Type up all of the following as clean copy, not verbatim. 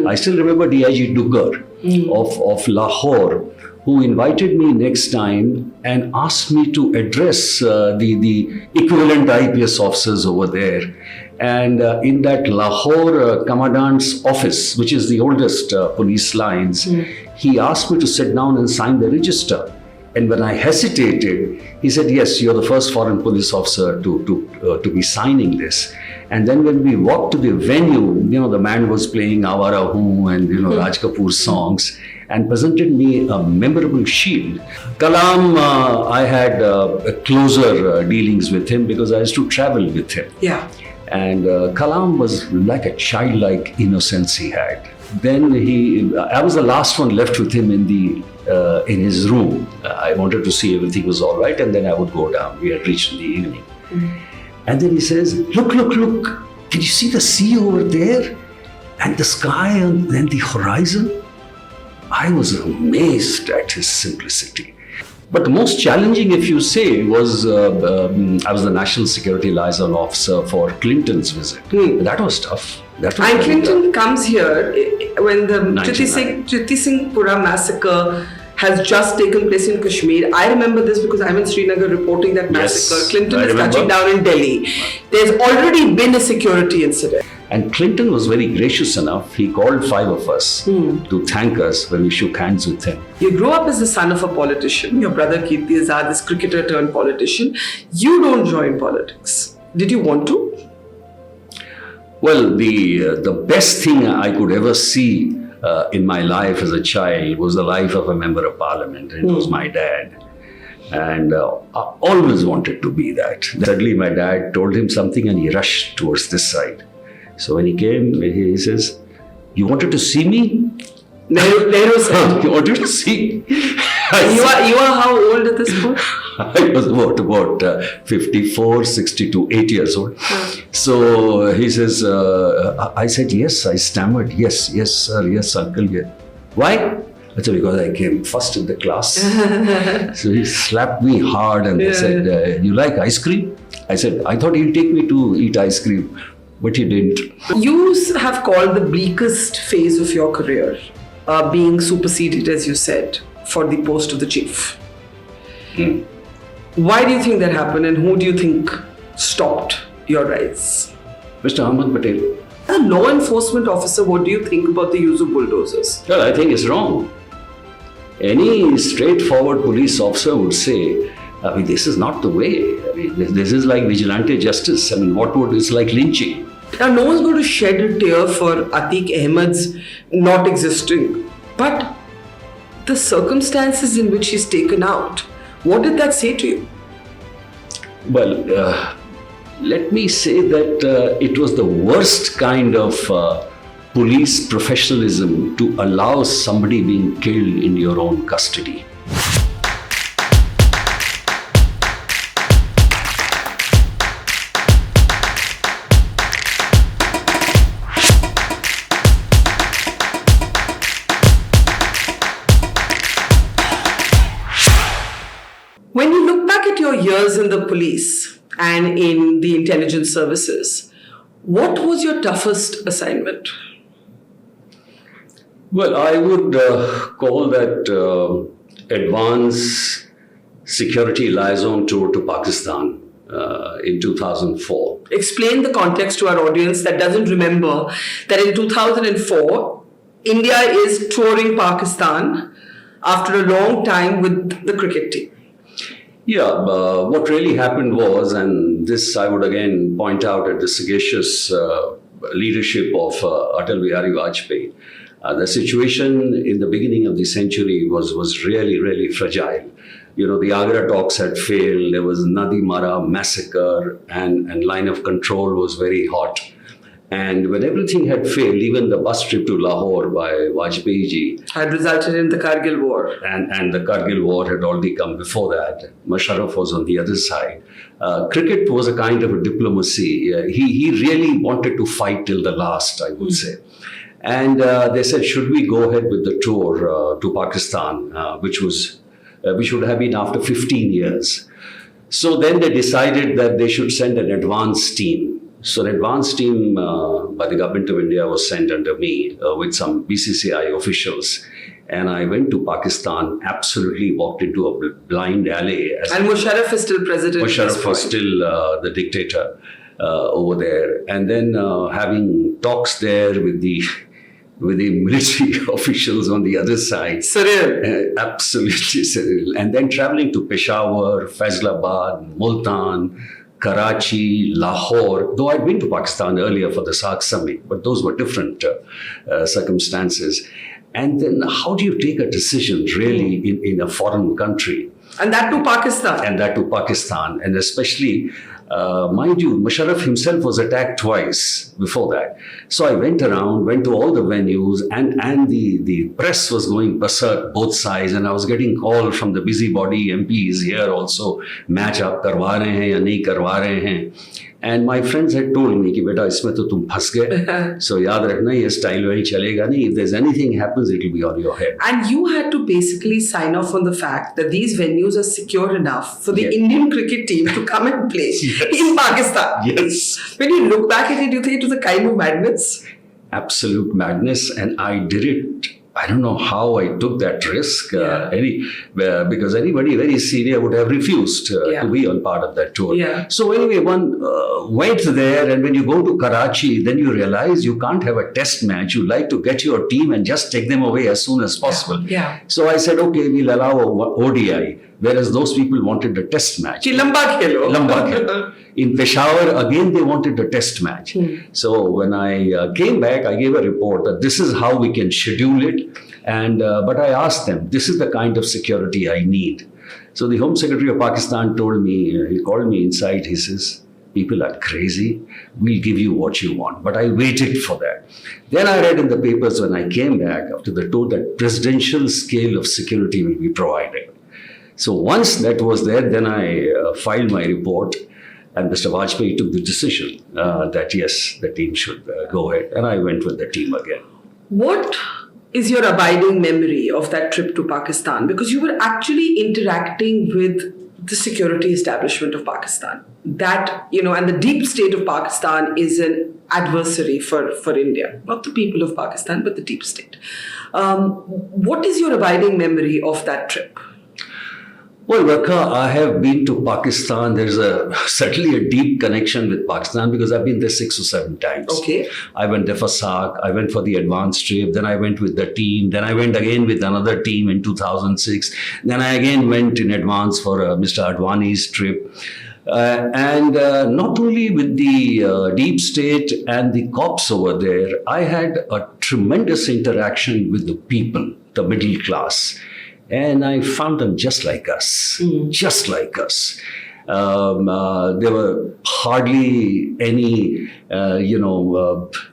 I still remember DIG Duggar of Lahore, who invited me next time and asked me to address the equivalent IPS officers over there. And in that Lahore Commandant's office, which is the oldest police lines, he asked me to sit down and sign the register. And when I hesitated, he said, yes, you're the first foreign police officer to be signing this. And then when we walked to the venue, the man was playing Awara Hoon and, Raj Kapoor songs and presented me a memorable shield. Kalam, I had closer dealings with him because I used to travel with him. Yeah. And Kalam was like a childlike innocence he had. Then I was the last one left with him in his room. I wanted to see everything was all right, and then I would go down. We had reached in the evening. And then he says, look, can you see the sea over there? And the sky and then the horizon? I was amazed at his simplicity. But the most challenging, if you say, was I was the National Security Liaison Officer for Clinton's visit. That was tough. And Clinton comes here when the Triti Singh Pura massacre has just taken place in Kashmir. I remember this because I'm in Srinagar reporting that massacre. Yes, Clinton is touching down in Delhi. There's already been a security incident. And Clinton was very gracious enough. He called 5 of us to thank us when we shook hands with him. You grew up as the son of a politician. Your brother Kirti Azad is cricketer turned politician. You don't join politics. Did you want to? Well, the best thing I could ever see in my life as a child was the life of a member of parliament. It was my dad. And I always wanted to be that. Suddenly my dad told him something and he rushed towards this side. So when he came, he says, you wanted to see me? Nehru said. You wanted to see? You are how old at this point? I was about 54, 62, 8 years old. So he says, I said, yes, I stammered. Yes, sir, yes, uncle. Yes. Why? I said, because I came first in the class. So he slapped me hard and they said, you like ice cream? I said, I thought he'll take me to eat ice cream. But he didn't. You have called the bleakest phase of your career being superseded, as you said, for the post of the chief. Why do you think that happened and who do you think stopped your rise? Mr. Ahmed Patel. As a law enforcement officer, what do you think about the use of bulldozers? Well, I think it's wrong. Any straightforward police officer would say, this is not the way. This is like vigilante justice. It's like lynching. Now, no one's going to shed a tear for Atiq Ahmed's not existing. But the circumstances in which he's taken out, what did that say to you? Well, let me say that it was the worst kind of police professionalism to allow somebody being killed in your own custody. When you look back at your years in the police and in the intelligence services, what was your toughest assignment? Well, I would call that advanced security liaison tour to Pakistan in 2004. Explain the context to our audience that doesn't remember that in 2004, India is touring Pakistan after a long time with the cricket team. Yeah, what really happened was, and this I would again point out at the sagacious leadership of Atal Bihari Vajpayee, the situation in the beginning of the century was really, really fragile. The Agra talks had failed, there was Nadi Mara massacre, and line of control was very hot. And when everything had failed, even the bus trip to Lahore by Vajpayee ji had resulted in the Kargil War. And the Kargil War had already come before that. Musharraf was on the other side. Cricket was a kind of a diplomacy. He really wanted to fight till the last, I would say. And they said, should we go ahead with the tour to Pakistan, which would have been after 15 years. So then they decided that they should send an advance team. So an advance team by the government of India was sent under me with some BCCI officials. And I went to Pakistan, absolutely walked into a blind alley. And Musharraf is still president. Musharraf was still the dictator over there. And then having talks there with the military officials on the other side. Surreal. Absolutely surreal. And then traveling to Peshawar, Faisalabad, Multan, Karachi, Lahore, though I'd been to Pakistan earlier for the SAARC summit, but those were different circumstances. And then how do you take a decision really in a foreign country? And that to Pakistan. And especially, mind you, Musharraf himself was attacked twice before that. So I went to all the venues, and the press was going berserk both sides, and I was getting calls from the busybody MPs here also, match up karwa rahe hain ya nahi karwa rahe hain. And my friends had told me कि बेटा इसमें तो तुम फंस गए, so याद रखना ये स्टाइल वही चलेगा नहीं. If there's anything happens, it will be on your head. And you had to basically sign off on the fact that these venues are secure enough for the Indian cricket team to come and play in Pakistan. Yes. When you look back at it, do you think it was a kind of madness? Absolute madness, and I did it. I don't know how I took that risk, because anybody very senior would have refused to be on part of that tour. Yeah. So anyway, one went there, and when you go to Karachi, then you realize you can't have a test match. You like to get your team and just take them away as soon as possible. Yeah. So I said, okay, we'll allow a ODI, whereas those people wanted a test match. Ki lamba khelo. In Peshawar, again, they wanted a test match. So when I came back, I gave a report that this is how we can schedule it. And but I asked them, this is the kind of security I need. So the Home Secretary of Pakistan told me, he called me inside, he says, people are crazy, we'll give you what you want. But I waited for that. Then I read in the papers when I came back after the tour that presidential scale of security will be provided. So once that was there, then I filed my report. And Mr. Vajpayee took the decision that yes, the team should go ahead. And I went with the team again. What is your abiding memory of that trip to Pakistan? Because you were actually interacting with the security establishment of Pakistan. That, and the deep state of Pakistan is an adversary for India. Not the people of Pakistan, but the deep state. What is your abiding memory of that trip? Well, Barkha, I have been to Pakistan. There's certainly a deep connection with Pakistan because I've been there 6 or 7 times. Okay. I went there for SAARC. I went for the advance trip. Then I went with the team. Then I went again with another team in 2006. Then I again went in advance for Mr. Advani's trip. And not only with the deep state and the cops over there, I had a tremendous interaction with the people, the middle class. And I found them just like us, just like us. There were hardly any,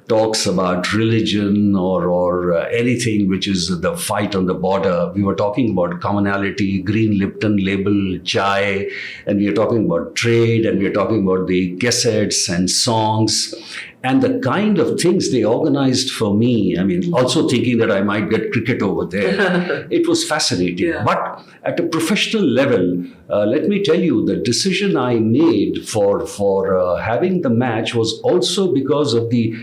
talks about religion or anything which is the fight on the border. We were talking about commonality, green Lipton label, chai, and we were talking about trade, and we were talking about the cassettes and songs. And the kind of things they organized for me, also thinking that I might get cricket over there, it was fascinating. Yeah. But at a professional level, let me tell you, the decision I made for having the match was also because of the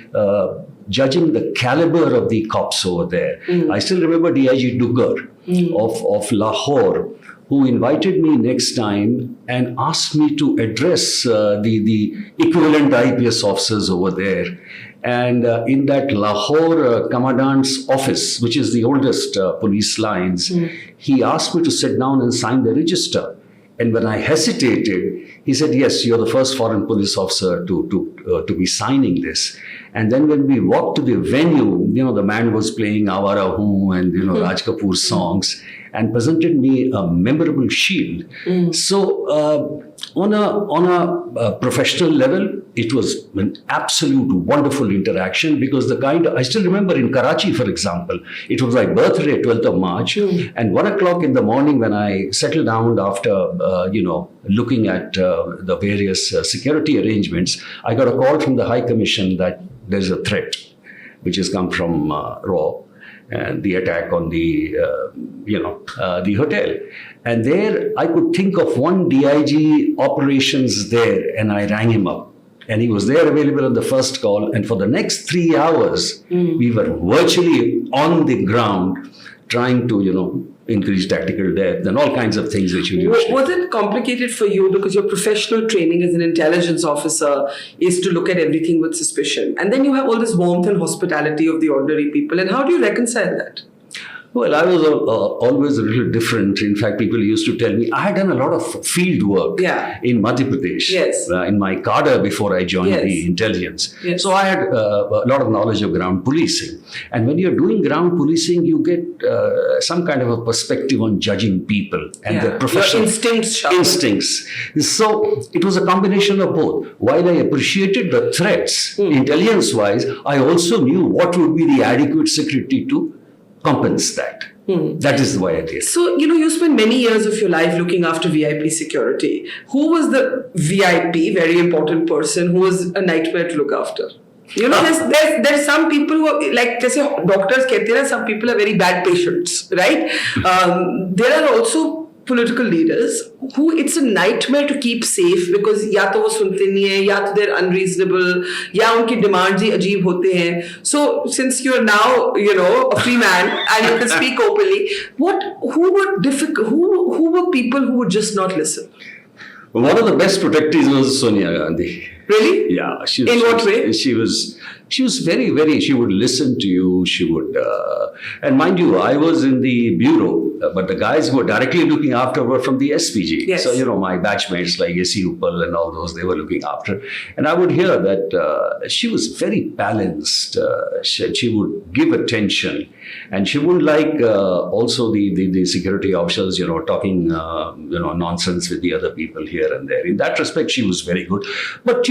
judging the caliber of the cops over there. I still remember DIG Dugar of Lahore, who invited me next time and asked me to address the equivalent IPS officers over there. And in that Lahore Commandant's office, which is the oldest police lines, he asked me to sit down and sign the register. And when I hesitated, he said, yes, you're the first foreign police officer to be signing this. And then when we walked to the venue, the man was playing Awara Hoon and, Raj Kapoor songs and presented me a memorable shield. So on a professional level, it was an absolute wonderful interaction because I still remember in Karachi, for example, it was my birthday, 12th of March, and 1 o'clock in the morning when I settled down after, looking at the various security arrangements, I got a call from the High Commission that there's a threat which has come from RAW and the attack on the hotel. And there I could think of one DIG operations there, and I rang him up. And he was there available on the first call. And for the next 3 hours, we were virtually on the ground trying to, increase tactical depth and all kinds of things which you usually. Was it complicated for you because your professional training as an intelligence officer is to look at everything with suspicion? And then you have all this warmth and hospitality of the ordinary people. And how do you reconcile that? Well, I was always a little different. In fact, people used to tell me I had done a lot of field work in Madhya Pradesh, in my cadre before I joined the intelligence. Yes. So I had a lot of knowledge of ground policing. And when you're doing ground policing, you get some kind of a perspective on judging people and their professional instincts. So it was a combination of both. While I appreciated the threats, intelligence-wise, I also knew what would be the adequate security to compensate that. That is why I did. So, you spent many years of your life looking after VIP security. Who was the VIP, very important person, who was a nightmare to look after? There's some people who are, like, just doctors kehte hain, some people are very bad patients, right? There are also political leaders who it's a nightmare to keep safe because या तो वो सुनते नहीं है, या तो they're unreasonable, या उनकी demands ही अजीब होते हैं. So since you're now a free man and you can speak openly, who were people who would just not listen? One of the best protectees was Sonia Gandhi. Really? Yeah. In what way? She was very, very, she would listen to you. She would, and mind you, I was in the bureau, but the guys who were directly looking after were from the SPG. Yes. So, my batchmates like S.C. Uppal and all those, they were looking after. And I would hear that she was very balanced. She would give attention. And she wouldn't like also the security officials, talking, nonsense with the other people here and there. In that respect, she was very good. But,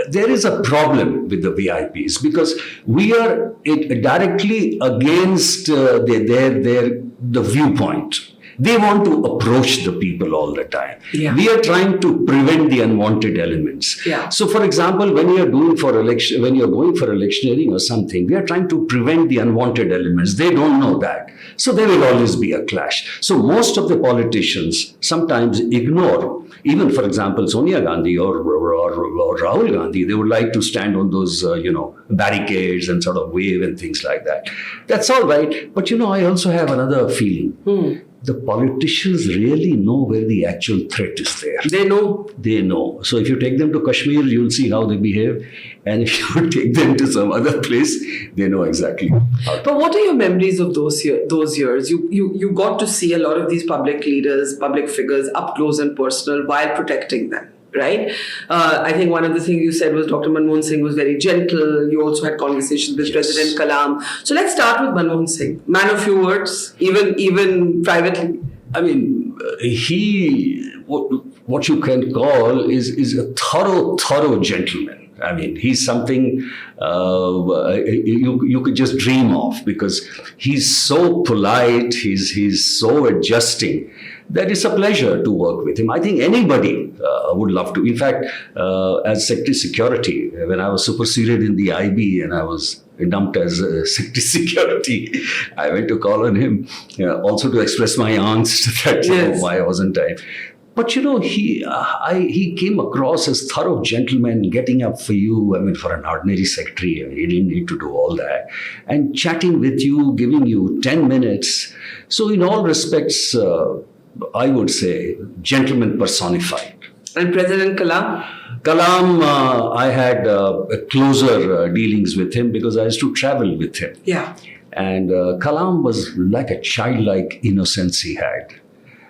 there is a problem with the VIPs because we are directly against the viewpoint. They want to approach the people all the time. Yeah. We are trying to prevent the unwanted elements. Yeah. So, for example, when you're going for electioneering or something, we are trying to prevent the unwanted elements. They don't know that. So there will always be a clash. So most of the politicians sometimes ignore, even for example, Sonia Gandhi or Rahul Gandhi, they would like to stand on those, barricades and sort of wave and things like that. That's all right. But, I also have another feeling. The politicians really know where the actual threat is there. They know. They know. So if you take them to Kashmir, you'll see how they behave. And if you take them to some other place, they know exactly how to. But what are your memories of those years? You got to see a lot of these public leaders, public figures up close and personal while protecting them. Right? I think one of the things you said was Dr. Manmohan Singh was very gentle. You also had conversations with President Kalam. So let's start with Manmohan Singh. Man of few words, even privately. I mean, he, what you can call is a thorough gentleman. I mean, he's something you could just dream of because he's so polite, he's so adjusting that it's a pleasure to work with him. I think anybody would love to. In fact, as Secretary Security, when I was superseded in the IB and I was dumped as Secretary Security, I went to call on him also to express my angst that why wasn't I? But he came across as thorough gentleman, getting up for you. I mean, for an ordinary secretary, he didn't need to do all that, and chatting with you, giving you 10 minutes. So, in all respects, I would say gentleman personified. And President Kalam? Kalam, I had closer dealings with him because I used to travel with him. Yeah. And Kalam was like a childlike innocence he had.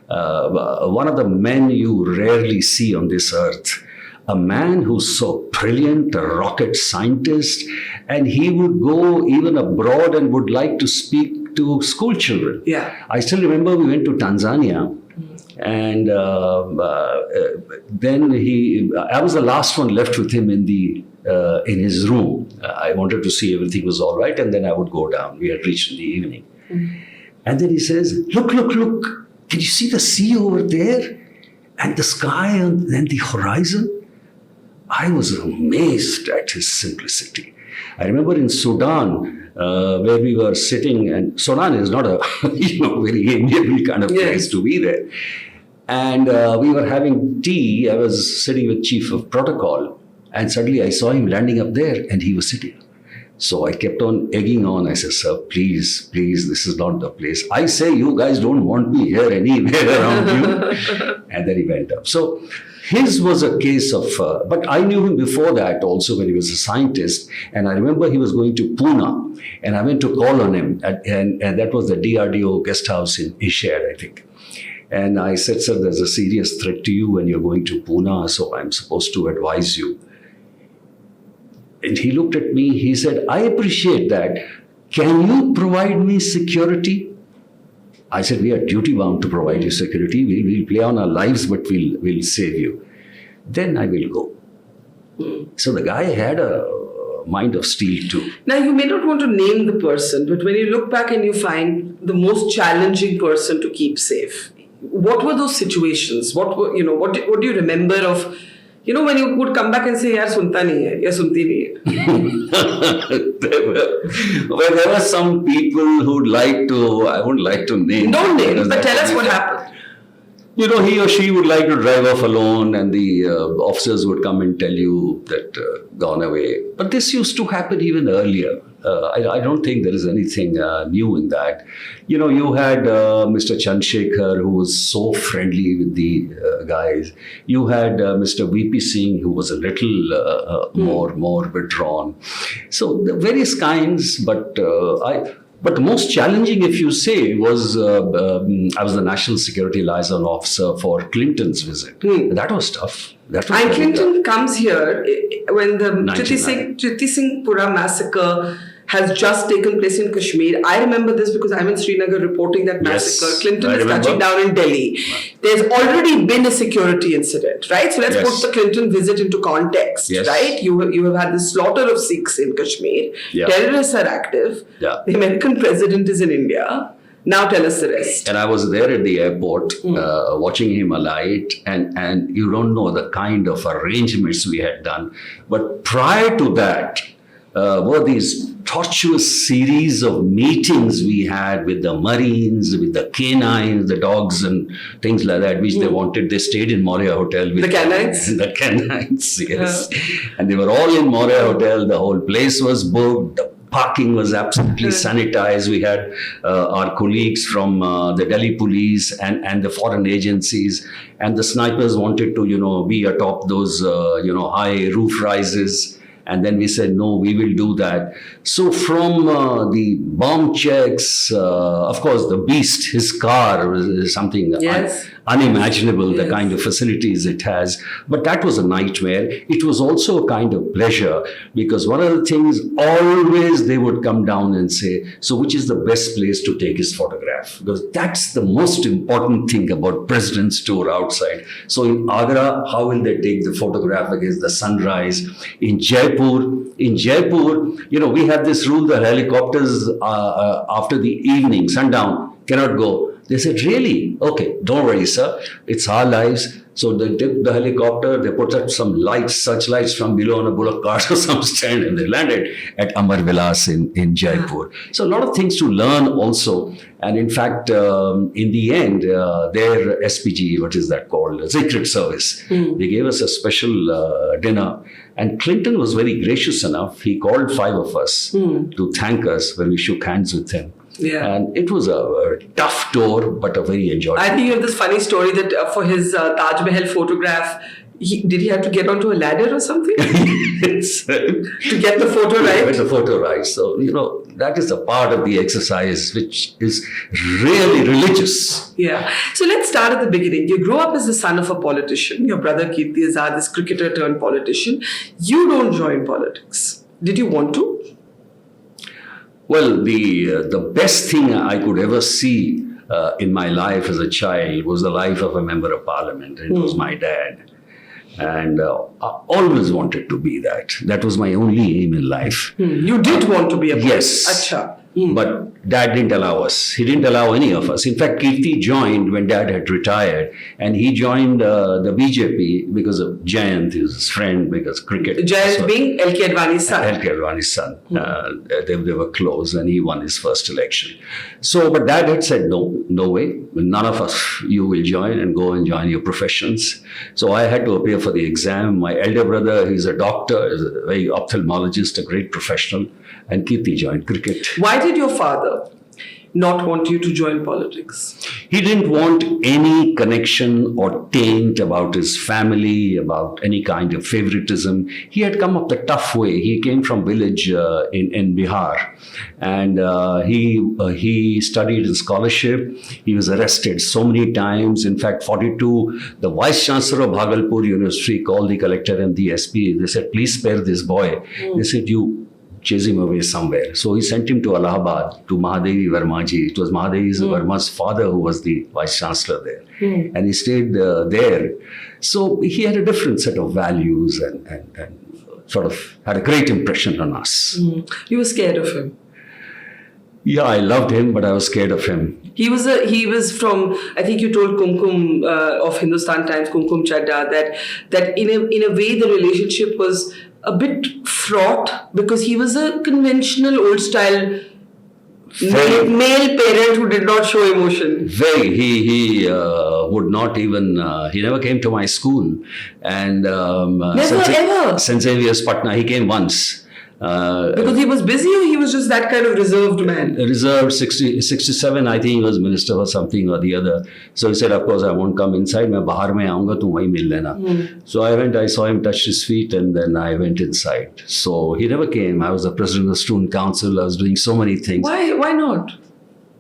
One of the men you rarely see on this earth. A man who's so brilliant, a rocket scientist, and he would go even abroad and would like to speak to school children. Yeah. I still remember we went to Tanzania. And then I was the last one left with him in his room. I wanted to see everything was all right, and then I would go down. We had reached in the evening. And then he says, look, can you see the sea over there? And the sky and then the horizon? I was amazed at his simplicity. I remember in Sudan, where we were sitting, and Sudan is not a very amiable kind of place to be there. And we were having tea. I was sitting with Chief of Protocol, And suddenly I saw him landing up there and he was sitting. So I kept on egging on. I said, sir, please, this is not the place. I say, you guys don't want me here anywhere around you. And then he went up. So his was a case of, but I knew him before that also when he was a scientist. And I remember he was going to Pune. And I went to call on him. And that was the DRDO guest house in Ished, I think. And I said, sir, there's a serious threat to you when you're going to Pune. So I'm supposed to advise you. And he looked at me, he said, I appreciate that. Can you provide me security? I said, we are duty bound to provide you security. We'll play on our lives, but we'll save you. Then I will go. So the guy had a mind of steel too. Now, you may not want to name the person, but when you look back and you find the most challenging person to keep safe, what were those situations? What were, what do you remember of, when you would come back and say, yaar, sunta nahi hai, ya sunti nahi hai. There were some people who'd I wouldn't like to name. Don't name, but tell us what happened. He or she would like to drive off alone and the officers would come and tell you that gone away. But this used to happen even earlier. I don't think there is anything new in that. You had Mr. Chandrasekhar, who was so friendly with the guys. You had Mr. VP Singh, who was a little more withdrawn. So the various kinds, but the most challenging, if you say, was I was the National Security Liaison Officer for Clinton's visit. That was tough. And Clinton comes here when the Triti Singh Pura massacre has just taken place in Kashmir. I remember this because I'm in Srinagar reporting that massacre. Yes, Clinton is touching down in Delhi. There's already been a security incident, right? So let's put the Clinton visit into context, right? You have had the slaughter of Sikhs in Kashmir. Terrorists are active. The American president is in India. Now tell us the rest. And I was there at the airport watching him alight, and you don't know the kind of arrangements we had done. But prior to that were these tortuous series of meetings we had with the Marines, with the canines, the dogs and things like that, which they wanted. They stayed in Moria Hotel. With the canines? The canines, yes. And they were all in Moria Hotel. The whole place was booked. The parking was absolutely sanitized. We had our colleagues from the Delhi police and the foreign agencies, and the snipers wanted to, be atop those, high roof rises. And then we said, no, we will do that. So from the bomb checks, of course, the beast, his car is something unimaginable, the kind of facilities it has. But that was a nightmare. It was also a kind of pleasure, because one of the things always they would come down and say, so which is the best place to take his photograph? Because that's the most important thing about president's tour outside. So in Agra, how will they take the photograph against the sunrise? In Jaipur, we have this rule, the helicopters after the evening, sundown, cannot go. They said, really? Okay, don't worry, sir. It's our lives. So they took the helicopter, they put up some lights, searchlights from below on a bullock cart or some stand, and they landed at Amar Vilas in Jaipur. So a lot of things to learn also. And in fact, in the end, their SPG, what is that called? Secret Service. They gave us a special dinner. And Clinton was very gracious enough. He called 5 of us to thank us when we shook hands with him. Yeah. And it was a tough tour, but a very enjoyable. I think you have this funny story that for his Taj Mahal photograph, did he have to get onto a ladder or something? To get the photo right? To get the photo right. So, that is a part of the exercise which is really religious. Yeah. So let's start at the beginning. You grew up as the son of a politician. Your brother Kirti Azad is cricketer turned politician. You don't join politics. Did you want to? Well, the best thing I could ever see in my life as a child was the life of a member of parliament. It was my dad. And I always wanted to be that. That was my only aim in life. You did want to be a Yes. Achha. But Dad didn't allow us. He didn't allow any of us. In fact, Kirti joined when Dad had retired, and he joined the BJP because of Jayant, his friend, because cricket. Jayant being L.K. Advani's son. L.K. Advani's son. They were close, and he won his first election. So, but Dad had said, no way. None of us, you will join and go and join your professions. So I had to appear for the exam. My elder brother, he's a doctor, is a very ophthalmologist, a great professional, and Kirti joined cricket. Why did your father not want you to join politics? He didn't want any connection or taint about his family, about any kind of favoritism. He had come up the tough way. He came from village in Bihar, and he studied in scholarship. He was arrested so many times. In fact, 42, the Vice Chancellor of Bhagalpur University called the collector and the SP. They said, please spare this boy. They said, you chase him away somewhere. So he sent him to Allahabad, to Mahadevi Vermaji. It was Mahadevi Verma's father who was the vice chancellor there. And he stayed there. So he had a different set of values and sort of had a great impression on us. You were scared of him? Yeah, I loved him, but I was scared of him. He was from, I think you told Kumkum of Hindustan Times, Kumkum Chadda, that in a way the relationship was a bit fraught because he was a conventional old style male parent who did not show emotion. Very. He would not even, he never came to my school. And ever? St. Xavier's Patna, he came once. Because he was busy, or he was just that kind of reserved man? Reserved, 67, I think he was minister or something or the other. So he said, of course, I won't come inside. मैं बाहर में आऊँगा, तुम वहीं मिल लेना. So I went, I saw him touch his feet, and then I went inside. So he never came. I was the president of the student council. I was doing so many things. Why not?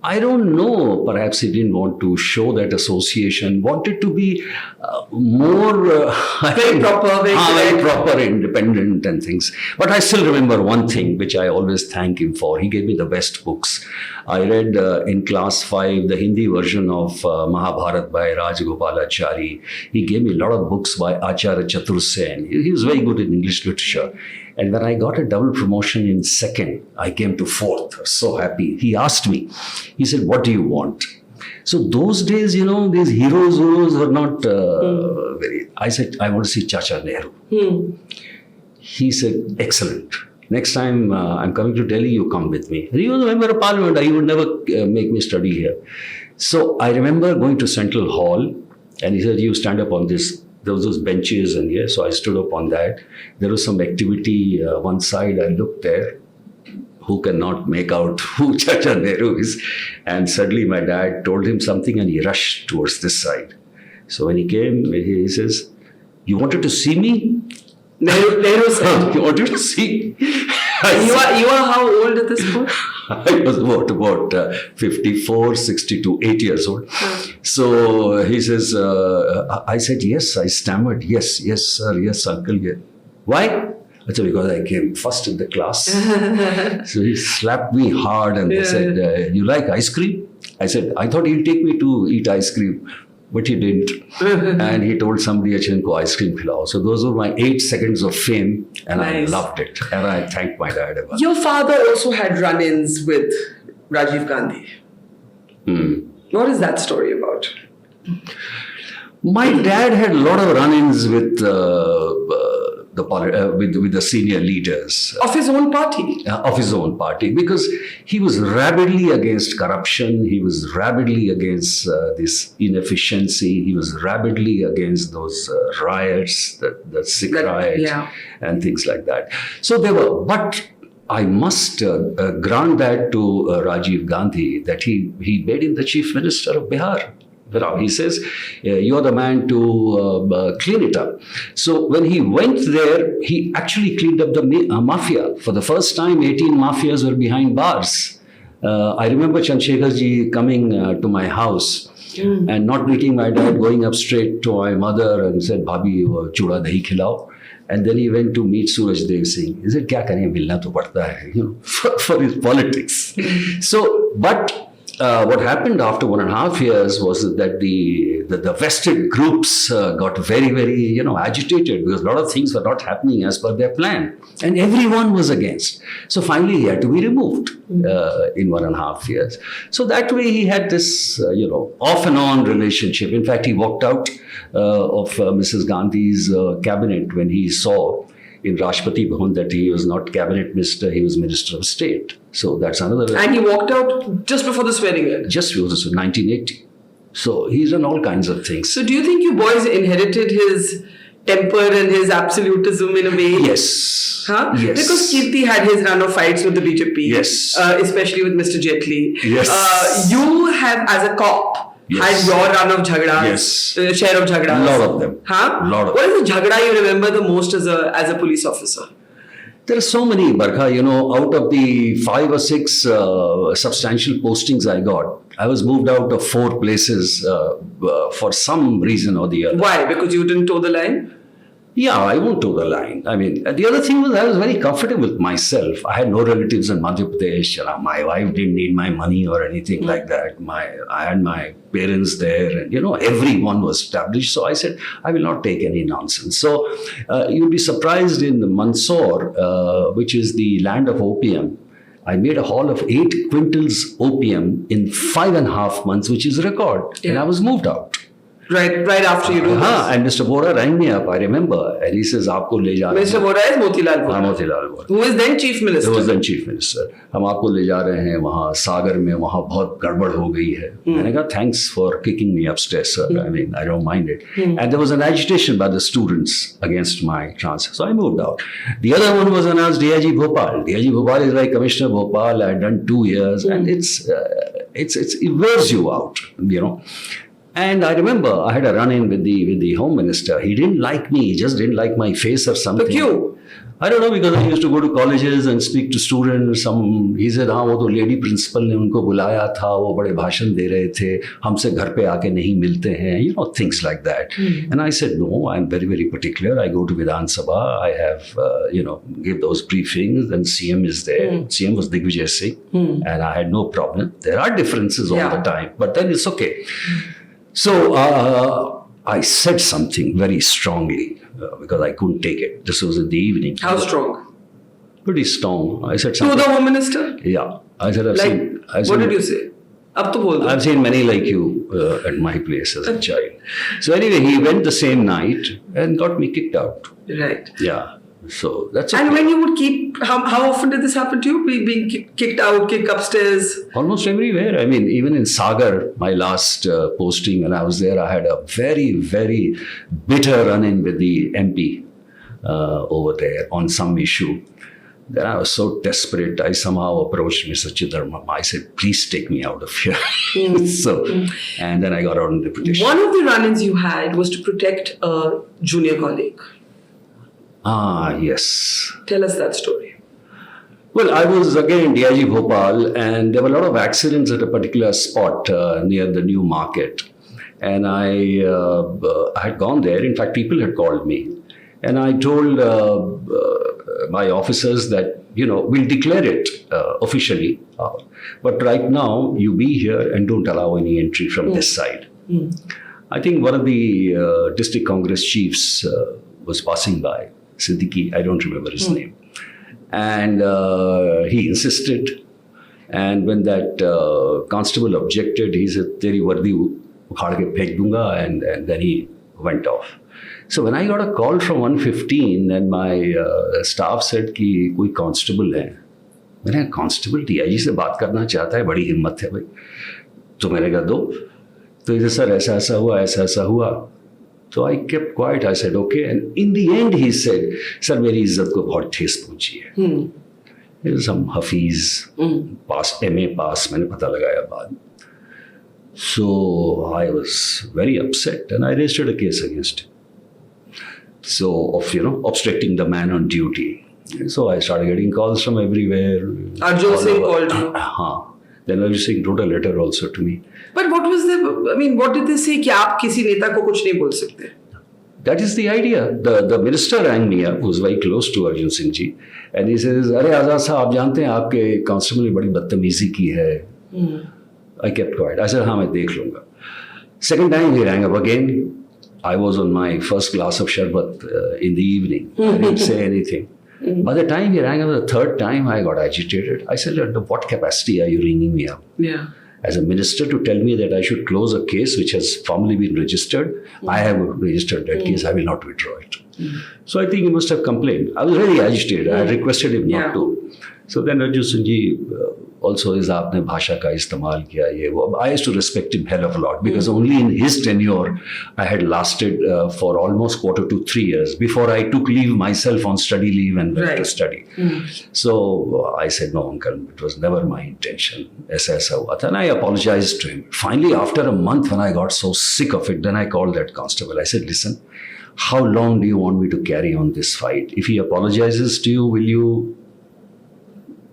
I don't know. Perhaps he didn't want to show that association. Wanted to be more very proper, very proper, independent and things. But I still remember one thing which I always thank him for. He gave me the best books. I read in class 5 the Hindi version of Mahabharat by Rajagopalachari. He gave me a lot of books by Acharya Chatur Sen. He was very good in English literature. And when I got a double promotion in 2nd, I came to 4th. I was so happy. He asked me, he said, what do you want? So those days, these heroes were not very... I said, I want to see Chacha Nehru. He said, excellent. Next time I'm coming to Delhi, you come with me. And he was a member of parliament. He would never make me study here. So I remember going to Central Hall, and he said, you stand up on this. There was those benches, and yeah, so I stood up on that. There was some activity one side. I looked there. Who cannot make out who Chacha Nehru is? And suddenly my dad told him something, and he rushed towards this side. So when he came, he says, you wanted to see me? Nehru said, you wanted to see? You are how old at this point? I was about 54, 62, 8 years old. So he says, I said, yes, I stammered. Yes, sir, yes, uncle. Yes. Why? I said, because I came first in the class. So he slapped me hard and they said, you like ice cream? I said, I thought he'll take me to eat ice cream. But he didn't. And he told somebody, Achinko ice cream khilao. So those were my 8 seconds of fame, and nice. I loved it. And I thanked my dad about it. Your father also had run-ins with Rajiv Gandhi. What is that story about? My dad had a lot of run-ins with the senior leaders. Of his own party? Of his own party, because he was rabidly against corruption. He was rabidly against this inefficiency. He was rabidly against those riots, the Sikh riot, and things like that. So there were, but I must grant that to Rajiv Gandhi, that he made him the chief minister of Bihar. He says, you're the man to clean it up. So when he went there, he actually cleaned up the mafia. For the first time, 18 mafias were behind bars. I remember Chandrasekharji coming to my house and not meeting my dad, going up straight to my mother and said, Bhabhi, chuda dahi khilao. And then he went to meet Suraj Dev Singh. He said, kya kare, milna to padta hai, for his politics. So, but what happened after 1.5 years was that the vested groups got very, very, agitated because a lot of things were not happening as per their plan, and everyone was against. So finally, he had to be removed in 1.5 years. So that way, he had this, off and on relationship. In fact, he walked out of Mrs. Gandhi's cabinet when he saw in Rashtrapati Bhavan that he was not cabinet minister, he was minister of state. So that's another. And he walked out just before the swearing in. Just before 1980. So he's done all kinds of things. So do you think you boys inherited his temper and his absolutism in a way? Yes. Huh? Yes. Because Kirti had his run of fights with the BJP. Yes. Especially with Mr. Jetli. Yes. You have, as a cop, Yes. had your run of jhagdas. Yes. Share of jhagdas. A lot of them. Huh? Lot of What is the jhagda you remember the most as a police officer? There are so many, Barkha. Out of the 5 or 6 substantial postings I got, I was moved out of 4 places for some reason or the other. Why? Because you didn't toe the line? Yeah, I won't toe the line. I mean, the other thing was I was very comfortable with myself. I had no relatives in Madhya Pradesh. My wife didn't need my money or anything like that. I had my parents there, and everyone was established. So I said, I will not take any nonsense. So you'll be surprised in Mandsaur, which is the land of opium. I made a haul of 8 quintals opium in 5.5 months, which is a record, and I was moved out. Right after you do this. And Mr. Bora rang me up, I remember, and he says, "Aapko le ja rahe hain." Mr. Bora is Motilal Bora. Motilal Bora. Who is then Chief Minister. He was then Chief Minister. हम आपको ले जा रहे हैं वहाँ सागर में, वहाँ बहुत गड़बड़ हो गई है. मैंने कहा, thanks for kicking me upstairs, sir. I mean, I don't mind it. And there was an agitation by the students against my transfer. So I moved out. The other one was announced DIG Bhopal. DIG Bhopal is like Commissioner Bhopal. I had done 2 years, and it wears you out, And I remember I had a run-in with the Home Minister. He didn't like me. He just didn't like my face or something. But you? I don't know, because I used to go to colleges and speak to students. He said, हाँ वो तो lady principal ने उनको बुलाया था, वो बड़े भाषण दे रहे थे, हमसे घर पे आके नहीं मिलते हैं, things like that. And I said, no, I'm very, very particular. I go to Vidhan Sabha. I have, give those briefings, and CM is there. CM was Digvijay Singh, and I had no problem. There are differences all the time, but then it's okay. So I said something very strongly because I couldn't take it. This was in the evening. How strong? Pretty strong. I said something. To the Home Minister? Yeah. I said, what did you say? Ab to bol do. I've seen many like you at my place as a child. So anyway, he went the same night and got me kicked out. Right. Yeah. So that's okay. And when you would how often did this happen to you? Being kicked out, kicked upstairs? Almost everywhere. I mean, even in Sagar, my last posting, when I was there, I had a very, very bitter run-in with the MP over there on some issue. Then I was so desperate, I somehow approached Mr. Chidharma. I said, please take me out of here. And then I got out on deputation. One of the run-ins you had was to protect a junior colleague. Yes. Tell us that story. Well, I was again in DIG Bhopal, and there were a lot of accidents at a particular spot near the new market. And I had gone there. In fact, people had called me. And I told my officers that, we'll declare it officially. But right now, you be here and don't allow any entry from this side. I think one of the district Congress chiefs was passing by. Siddiqui, I don't remember his name. And he insisted. And when that constable objected, he said, Teri vardi ukhad ke phek dunga, and then he went off. So when I got a call from 115 and my staff said कि कोई constable है, मैंने कहा constable DIG से बात करना चाहता है, बड़ी हिम्मत है भाई. तो मैंने कहा दो. तो इसे सर ऐसा हुआ. So I kept quiet. I said, okay. And in the end, he said, sir, मेरी इज्जत को बहुत ठेस पहुंची है. There was some Hafiz, MA pass, मैंने पता लगाया बाद. So I was very upset and I registered a case against him. So of, obstructing the man on duty. So I started getting calls from everywhere. Arjun Singh called you. Then Arjun Singh wrote a letter also to me. But what did they say कि आप किसी नेता को कुछ नहीं बोल सकते? That is the idea. The minister rang me up, who was very close to Arjun Singh ji, and he says, अरे आजाद साहब, आप जानते हैं आपके कांस्टेबल ने बड़ी बदतमीजी की है. I kept quiet. I said, हाँ मैं देख लूँगा. Second time he rang up again. I was on my first glass of sharbat in the evening. I didn't say anything. By the time he rang up the third time, I got agitated. I said, under what capacity are you ringing me up? Yeah. As a minister to tell me that I should close a case which has formally been registered. I have registered that case. I will not withdraw it. So I think he must have complained. I was really agitated. I requested him not to. So then Raju Sunji also is आपने भाषा का इस्तेमाल किया ये वो. I used to respect him hell of a lot because only in his tenure I had lasted for almost 2.25 to 3 years before I took leave myself on study leave and went to study. So I said, no uncle, it was never my intention. ऐसा हुआ था. And I apologized to him. Finally, after a month when I got so sick of it, then I called that constable. I said, listen, how long do you want me to carry on this fight? If he apologizes to you,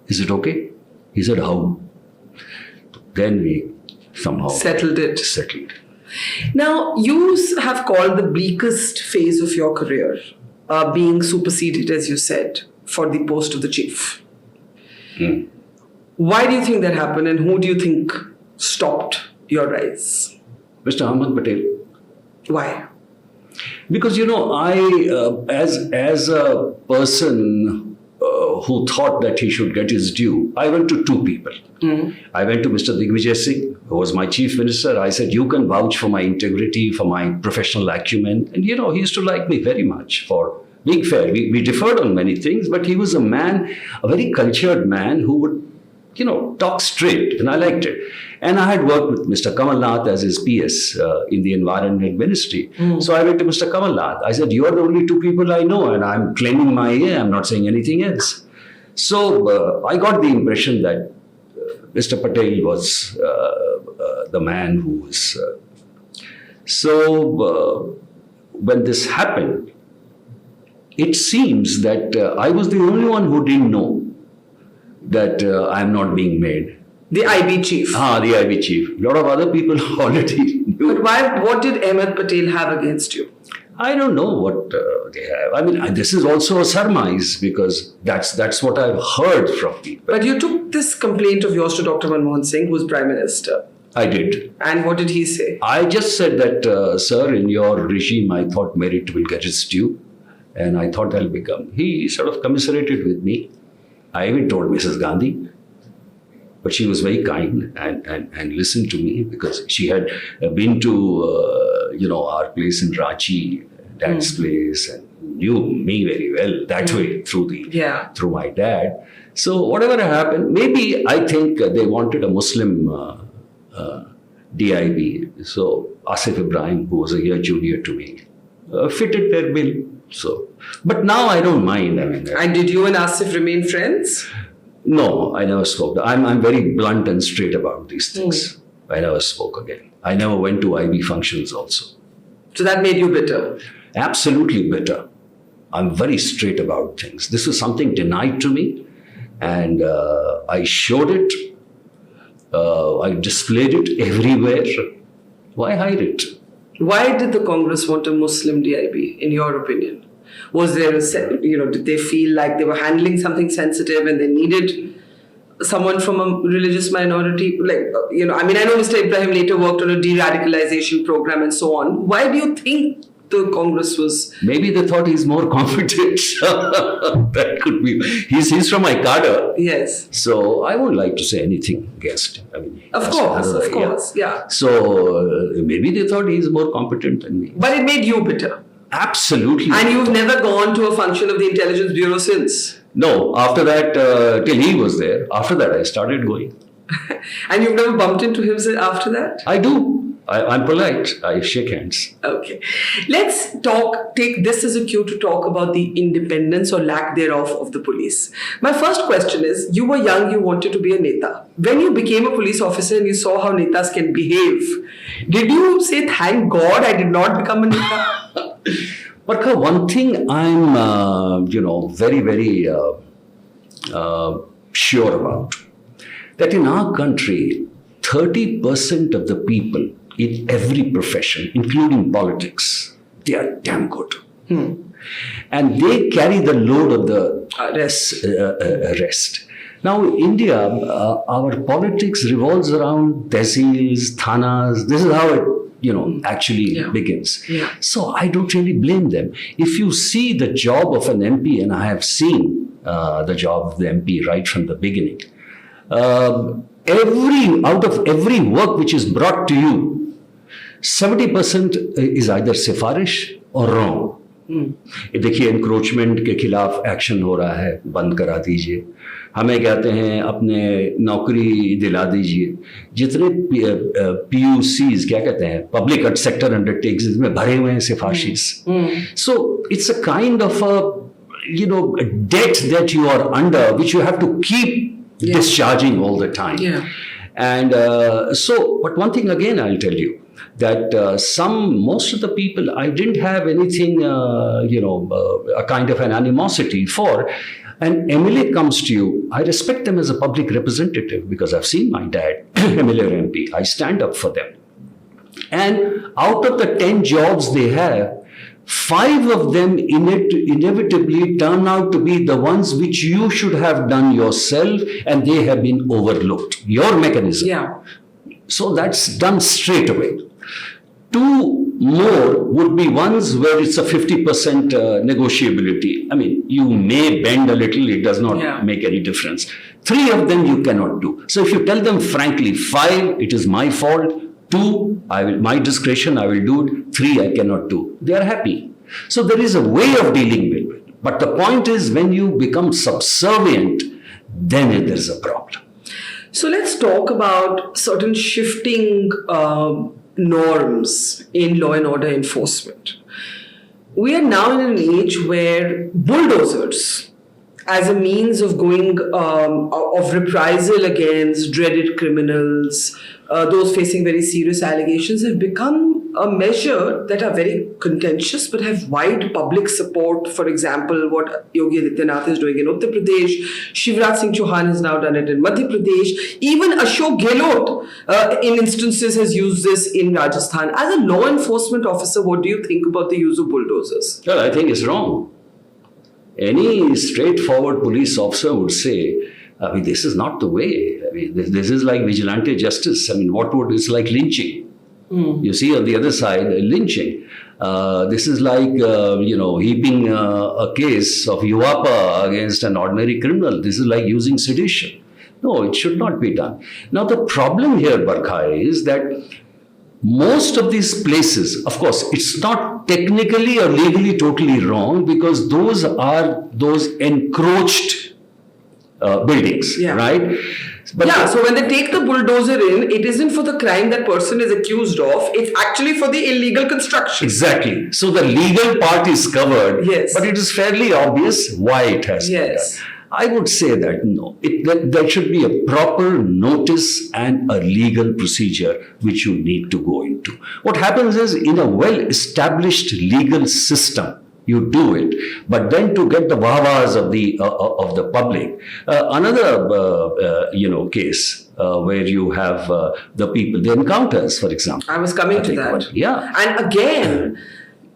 is it okay? He said, how? Then we somehow settled it. Now, you have called the bleakest phase of your career being superseded, as you said, for the post of the chief. Why do you think that happened, and who do you think stopped your rise? Mr. Ahmed Patel. Why? Because, I, as a person who thought that he should get his due, I went to two people. I went to Mr. Digvijay Singh, who was my chief minister. I said, you can vouch for my integrity, for my professional acumen. And, he used to like me very much for being fair. We differed on many things, but he was a man, a very cultured man who would, talk straight, and I liked it. And I had worked with Mr. Kamal Nath as his PS in the Environment Ministry. So I went to Mr. Kamal Nath. I said, you are the only two people I know, and I'm claiming my ear. I'm not saying anything else. So I got the impression that Mr. Patel was the man who was... when this happened, it seems that I was the only one who didn't know that I'm not being made. The IB chief. The IB chief. A lot of other people already knew. But what did Ahmed Patel have against you? I don't know what they have. I mean, this is also a surmise because that's what I've heard from people. But you took this complaint of yours to Dr. Manmohan Singh, who's Prime Minister. I did. And what did he say? I just said that, sir, in your regime, I thought merit will get its due. And I thought I'll become. He sort of commiserated with me. I even told Mrs. Gandhi. But she was very kind and listened to me because she had been to, our place in Ranchi, Dad's place, and knew me very well that way through my dad. So whatever happened, maybe I think they wanted a Muslim DIB. So Asif Ibrahim, who was a year junior to me, fitted their bill. So, but now I don't mind. I mean, and did you and Asif remain friends? No, I never spoke. I'm very blunt and straight about these things. I never spoke again. I never went to IB functions also. So that made you bitter? Absolutely bitter. I'm very straight about things. This was something denied to me, and I showed it. I displayed it everywhere. Why hide it? Why did the Congress want a Muslim DIB, in your opinion? Was there did they feel like they were handling something sensitive and they needed someone from a religious minority? I know Mr. Ibrahim later worked on a de-radicalization program and so on. Why do you think the Congress was... Maybe they thought he's more competent. That could be. He's from my cadre. Yes. So I wouldn't like to say anything against him. I mean, of course, yeah. So maybe they thought he's more competent than me. But it made you bitter. Absolutely. And you've never gone to a function of the Intelligence Bureau since? No. After that, till he was there, after that I started going. And you've never bumped into him after that? I do. I'm polite. I shake hands. Okay. Let's take this as a cue to talk about the independence or lack thereof of the police. My first question is, you were young, you wanted to be a neta. When you became a police officer and you saw how netas can behave, did you say, thank God I did not become a neta? Barkha, one thing I'm, very, very sure about, that in our country, 30% of the people in every profession, including politics, they are damn good. And they carry the load of the rest. Now, India, our politics revolves around tehsils, thanas. This is how it, actually begins. Yeah. So I don't really blame them. If you see the job of an MP, and I have seen the job of the MP right from the beginning, out of every work which is brought to you, 70% is either sifarish or wrong. ये देखिए encroachment के खिलाफ action हो रहा है, बंद करा दीजिए, हमें कहते हैं अपने नौकरी दिला दीजिए, जितने PUCs क्या कहते हैं पब्लिक सेक्टर अंडरटेक्स में भरे हुए हैं सिफारिश. So it's a kind of a debt that you are under, which you have to keep discharging all the time. And but one thing again I'll tell you, that most of the people I didn't have anything, a kind of an animosity for. An MLA comes to you, I respect them as a public representative because I've seen my dad, MLA or MP. I stand up for them. And out of the 10 jobs they have, 5 of them inevitably turn out to be the ones which you should have done yourself, and they have been overlooked. Your mechanism. Yeah. So that's done straight away. 2 more would be ones where it's a 50% negotiability. I mean, you may bend a little, it does not make any difference. 3 of them you cannot do. So if you tell them frankly, 5, it is my fault. 2, my discretion, I will do it. 3, I cannot do. They are happy. So there is a way of dealing with it. But the point is, when you become subservient, then there's a problem. So let's talk about certain shifting norms in law and order enforcement. We are now in an age where bulldozers, as a means of going of reprisal against dreaded criminals, those facing very serious allegations, have become a measure that are very contentious but have wide public support. For example, what Yogi Adityanath is doing in Uttar Pradesh, Shivraj Singh Chauhan has now done it in Madhya Pradesh, even Ashok Gehlot in instances has used this in Rajasthan. As a law enforcement officer, what do you think about the use of bulldozers? Well, I think it's wrong. Any straightforward police officer would say, I mean, this is not the way. I mean, this is like vigilante justice. I mean, it's like lynching. You see on the other side, lynching. This is like, heaping a case of UAPA against an ordinary criminal. This is like using sedition. No, it should not be done. Now, the problem here, Barkha, is that most of these places, of course, it's not technically or legally totally wrong, because those are those encroached buildings, right? But so when they take the bulldozer in, it isn't for the crime that person is accused of, it's actually for the illegal construction. Exactly. So the legal part is covered, but it is fairly obvious why it has been done. I would say that no, there should be a proper notice and a legal procedure which you need to go into. What happens is, in a well-established legal system, you do it, but then to get the wah-wahs of the public, another case where you have the people, the encounters, for example. I was coming to that. And again,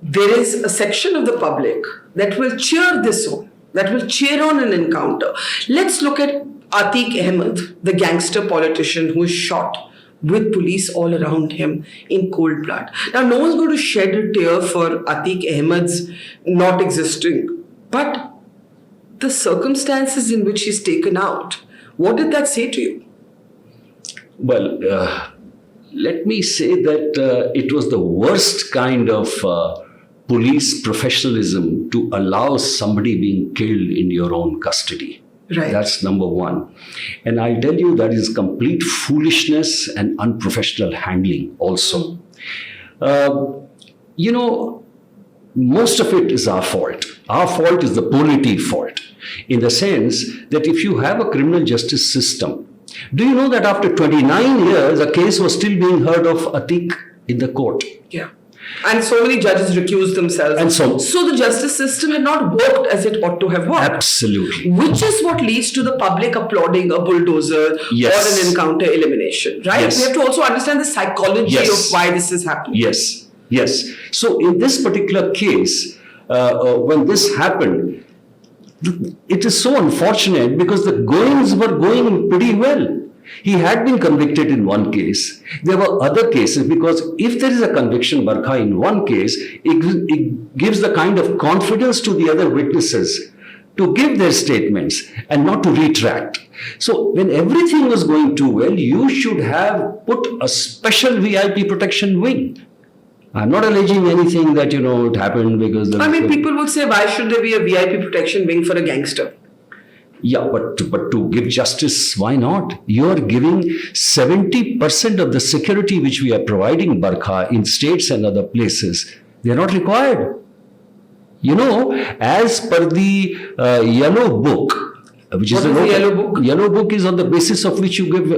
there is a section of the public that will cheer this on, that will cheer on an encounter. Let's look at Atiq Ahmed, the gangster politician who is shot with police all around him in cold blood. Now, no one's going to shed a tear for Atiq Ahmed's not existing, but the circumstances in which he's taken out, what did that say to you? Well, let me say that it was the worst kind of police professionalism to allow somebody being killed in your own custody. Right. That's number one. And I'll tell you, that is complete foolishness and unprofessional handling also. Most of it is our fault. Our fault is the polity fault, in the sense that if you have a criminal justice system, do you know that after 29 years, a case was still being heard of Atiq in the court? Yeah. And so many judges recused themselves. And so the justice system had not worked as it ought to have worked. Absolutely. Which is what leads to the public applauding a bulldozer or an encounter elimination, right? We have to also understand the psychology of why this is happening. Yes. So in this particular case, when this happened, It is so unfortunate because the goings were going pretty well. He had been convicted in one case. There were other cases because if there is a conviction, Barkha, in one case, it gives the kind of confidence to the other witnesses to give their statements and not to retract. So when everything was going too well, you should have put a special VIP protection wing. I'm not alleging anything that, it happened because... People would say, why should there be a VIP protection wing for a gangster? Yeah, but to give justice, why not? You are giving 70% of the security which we are providing, Barkha, in states and other places. They are not required. As per the Yellow Book, which is the Yellow Book? Yellow Book is on the basis of which you give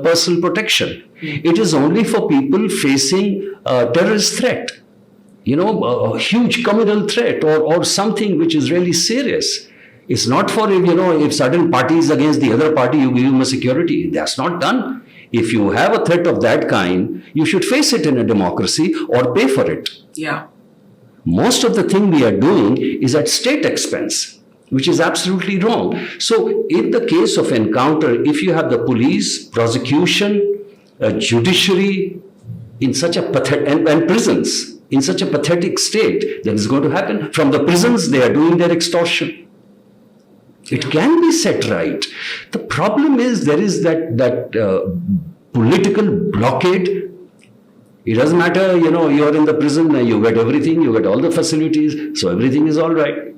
personal protection. It is only for people facing a terrorist threat, a huge communal threat or something which is really serious. It's not for, if certain party is against the other party, you give him a security. That's not done. If you have a threat of that kind, you should face it in a democracy or pay for it. Yeah. Most of the thing we are doing is at state expense, which is absolutely wrong. So in the case of encounter, if you have the police, prosecution, judiciary in such a pathetic, and prisons in such a pathetic state, then it's going to happen. From the prisons, they are doing their extortion. It can be set right. The problem is there is that political blockade. It doesn't matter, you're in the prison, you get everything, you get all the facilities, so everything is all right.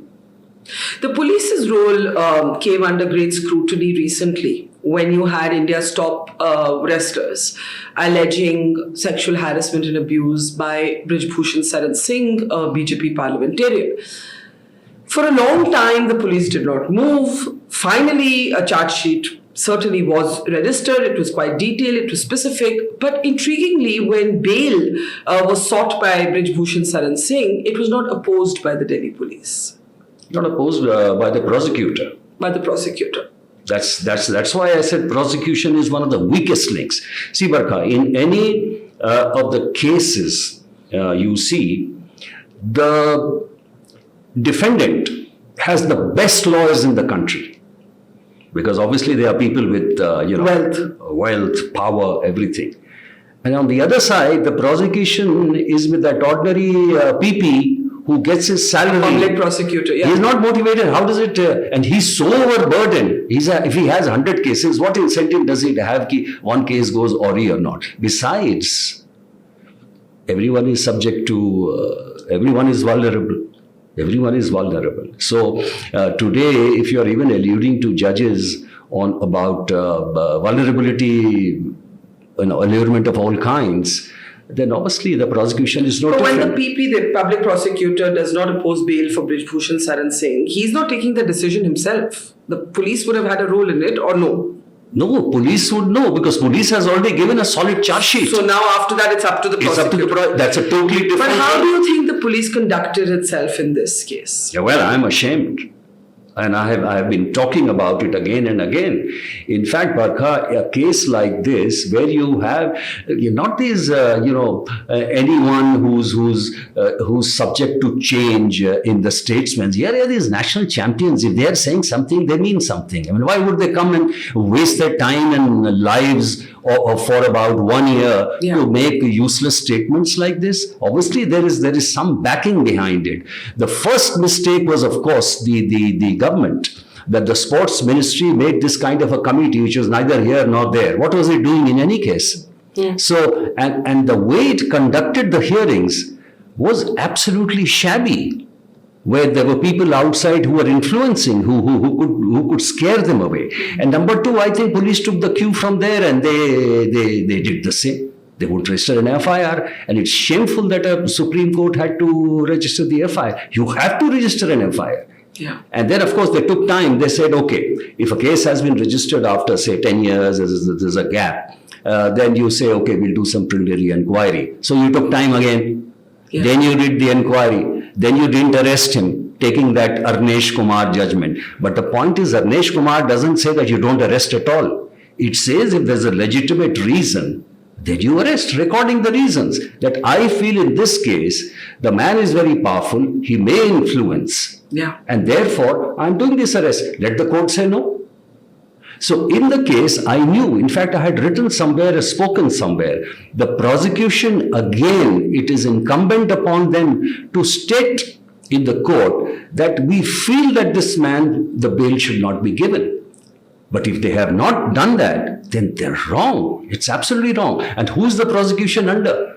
The police's role came under great scrutiny recently when you had India's top wrestlers alleging sexual harassment and abuse by Brij Bhushan Singh, a BJP parliamentarian. For a long time, the police did not move. Finally, a charge sheet certainly was registered. It was quite detailed. It was specific. But intriguingly, when bail was sought by Brij Bhushan Singh, it was not opposed by the Delhi police. Not opposed by the prosecutor. By the prosecutor. That's why I said prosecution is one of the weakest links. See, Barkha, in any of the cases you see, the defendant has the best lawyers in the country because obviously there are people with wealth, power, everything. And on the other side, the prosecution is with that ordinary PP who gets his salary. Public prosecutor, yeah. He's not motivated. How does it? And he's so overburdened. If he has 100 cases, what incentive does he have? One case goes awry or not. Besides, everyone is subject to. Everyone is vulnerable. Everyone is vulnerable. So today, if you are even alluding to judges about vulnerability, allurement of all kinds, then obviously the prosecution is not different. When the PP, the public prosecutor, does not oppose bail for Brij Bhushan Singh, he's not taking the decision himself. The police would have had a role in it, or no? No, police would know because police has already given a solid charge sheet. So now after that, it's up to the prosecutor. It's up to that's a totally different. But how do you think the police conducted itself in this case? Yeah, well, I'm ashamed. And I have been talking about it again and again. In fact, Barkha, a case like this, where you have not these, anyone who's subject to change in the statesmen. Here are these national champions. If they are saying something, they mean something. I mean, why would they come and waste their time and lives for about 1 year to make useless statements like this? Obviously, there is some backing behind it. The first mistake was, of course, the government, that the sports ministry made this kind of a committee which was neither here nor there. What was it doing in any case? So, and the way it conducted the hearings was absolutely shabby, where there were people outside who were influencing, who could scare them away. And number two, I think police took the cue from there and they did the same. They would register an FIR, and it's shameful that a Supreme Court had to register the FIR. You have to register an FIR. Yeah. And then, of course, they took time. They said, okay, if a case has been registered after, say, 10 years, there's a gap, then you say, okay, we'll do some preliminary inquiry. So you took time again. Yeah. Then you did the inquiry. Then you didn't arrest him, taking that Arnesh Kumar judgment. But the point is, Arnesh Kumar doesn't say that you don't arrest at all. It says if there's a legitimate reason then you arrest, recording the reasons that I feel in this case, the man is very powerful, he may influence. Yeah. And therefore, I'm doing this arrest. Let the court say no. So in the case, I knew, in fact, I had written somewhere, spoken somewhere, the prosecution, again, it is incumbent upon them to state in the court that we feel that this man, the bail should not be given. But if they have not done that, then they're wrong. It's absolutely wrong. And who is the prosecution under?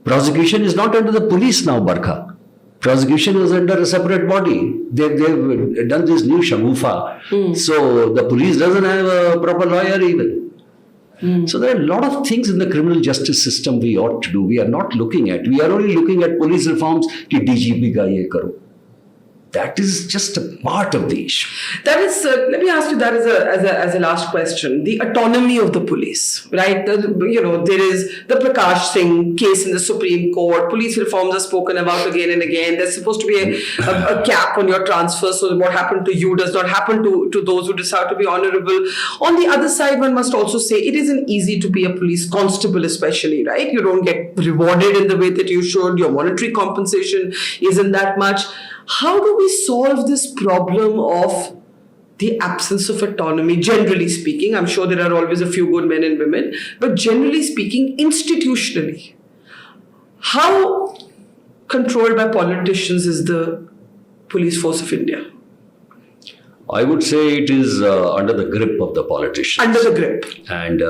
Prosecution is not under the police now, Barkha. Prosecution is under a separate body. They've done this new shagufa. So the police doesn't have a proper lawyer even. So there are a lot of things in the criminal justice system we ought to do. We are not looking at. We are only looking at police reforms ki DGP ka ye karo. That is just a part of the issue. That is, let me ask you that as a last question. The autonomy of the police, right? There is the Prakash Singh case in the Supreme Court. Police reforms are spoken about again and again. There's supposed to be a cap on your transfer, so what happened to you does not happen to those who decide to be honorable. On the other side, one must also say it isn't easy to be a police constable, especially, right? You don't get rewarded in the way that you should. Your monetary compensation isn't that much. How do we solve this problem of the absence of autonomy, generally speaking? I'm sure there are always a few good men and women, but generally speaking, institutionally, how controlled by politicians is the police force of India? I would say it is under the grip of the politicians. Under the grip. And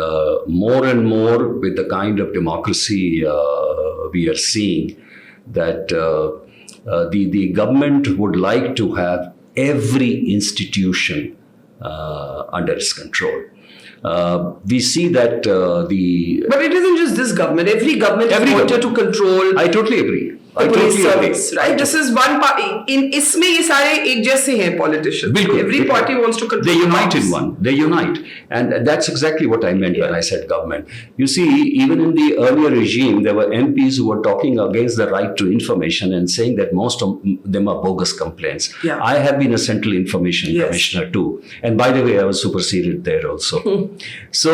more and more with the kind of democracy we are seeing, that the government would like to have every institution under its control. We see that But it isn't just this government. Every government is wanted to control. I totally agree. The police service, right? This is one party. इसमें ये सारे एक जैसे हैं politicians. Every party wants to control. They unite in one. They unite, and that's exactly what I meant when I said government. You see, even in the earlier regime, there were MPs who were talking against the right to information and saying that most of them are bogus complaints. Yeah. I have been a Central Information Commissioner too, and by the way, I was superseded there also. So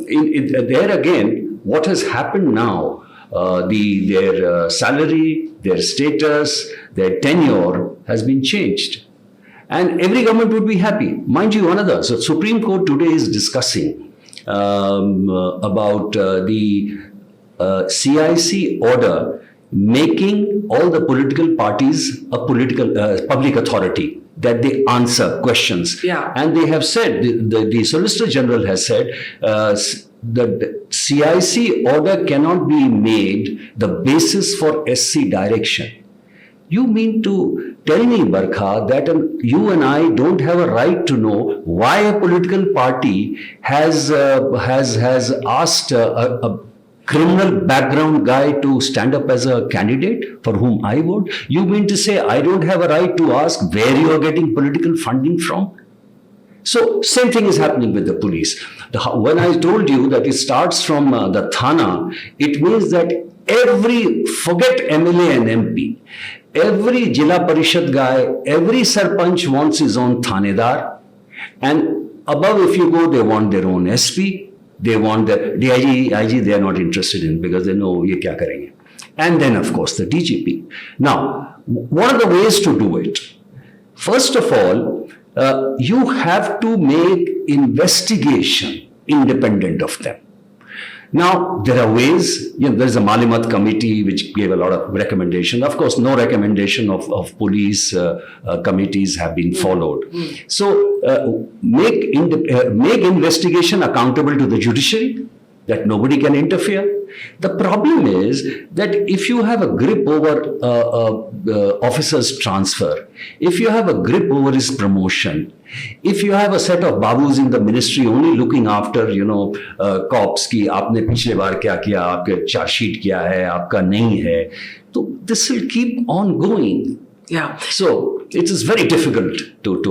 there again, what has happened now? Their salary, their status, their tenure has been changed. And every government would be happy. Mind you, another. So Supreme Court today is discussing about the CIC order making all the political parties a public authority, that they answer questions. Yeah. And they have said, the Solicitor General has said, the CIC order cannot be made the basis for SC direction. You mean to tell me, Barkha, that you and I don't have a right to know why a political party has asked a criminal background guy to stand up as a candidate for whom I vote? You mean to say I don't have a right to ask where you are getting political funding from? So same thing is happening with the police. When I told you that it starts from the Thana, it means that forget MLA and MP, every Jila Parishad guy, every Sarpanch wants his own Thanedar, and above if you go, they want their own SP, they want the DIG, IG they are not interested in because they know ye kya karenge. And then of course the DGP. Now, what are the ways to do it? First of all, you have to make investigation independent of them. Now, there are ways, there is a Malimat committee which gave a lot of recommendation. Of course, no recommendation of police committees have been followed. So, make investigation accountable to the judiciary, that nobody can interfere. The problem is that if you have a grip over officer's transfer, if you have a grip over his promotion, if you have a set of babus in the ministry only looking after, cops ki aapne pichhle baar kya kiya, aapke charge sheet kya hai, aapka nahi hai, so this will keep on going. Yeah. So it is very difficult to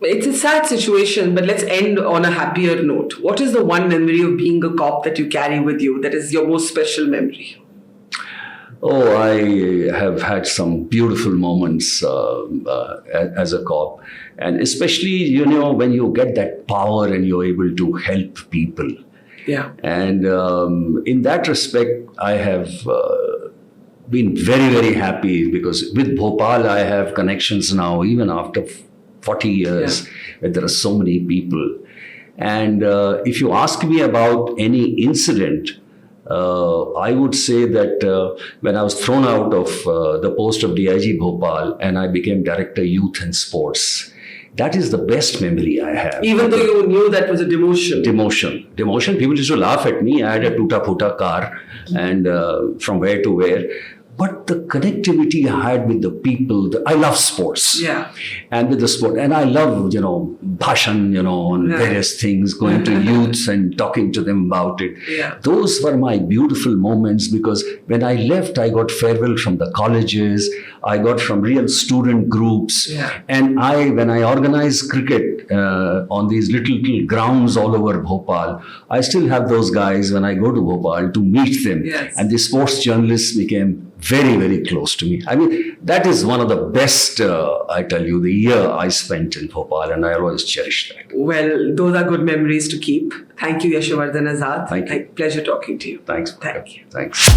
It's a sad situation, but let's end on a happier note. What is the one memory of being a cop that you carry with you that is your most special memory? Oh, I have had some beautiful moments as a cop. And especially, when you get that power and you're able to help people. Yeah. And in that respect, I have been very, very happy because with Bhopal, I have connections now, even after 40 years, where there are so many people. And if you ask me about any incident, I would say that when I was thrown out of the post of DIG Bhopal and I became Director Youth and Sports, that is the best memory I have. Even though you knew that was a demotion. Demotion. People used to laugh at me. I had a tuta-puta car and from where to where. But the connectivity I had with the people, I love sports. Yeah. And with the sport, and I love, bhashan, on various things, going to youths and talking to them about it. Yeah. Those were my beautiful moments because when I left, I got farewell from the colleges, I got from real student groups. Yeah. And when I organized cricket on these little grounds all over Bhopal, I still have those guys when I go to Bhopal to meet them. Yes. And the sports journalists became very, very close to me. I mean, that is one of the best, I tell you, the year I spent in Bhopal, and I always cherish that. Well, those are good memories to keep. Thank you, Yashovardhan Azad. Thank you. Pleasure talking to you. Thanks. Thank you. Thanks.